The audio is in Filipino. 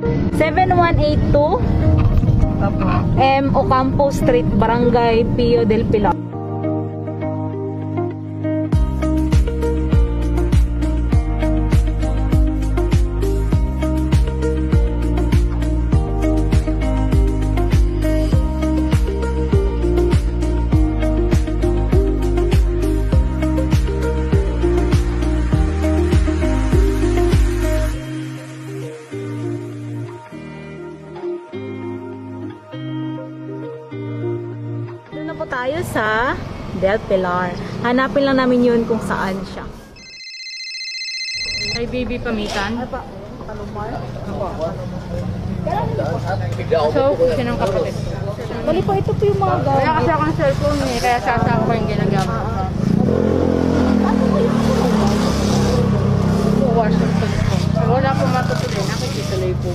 7182 M. Ocampo Street, Barangay Pio del Pilar. Po tayo sa Del Pilar. Hanapin lang namin yun kung saan siya. Ay, baby pamitan. Apa? Kalumar? So, kasi ng kapatid. Bali po, ito po yung mga gamit. Kaya kasi akong cellphone eh, kaya sasawa ko yung ginagamit. Ano po yung Wash ng cellphone. Wala po matutuloy, nakikita po.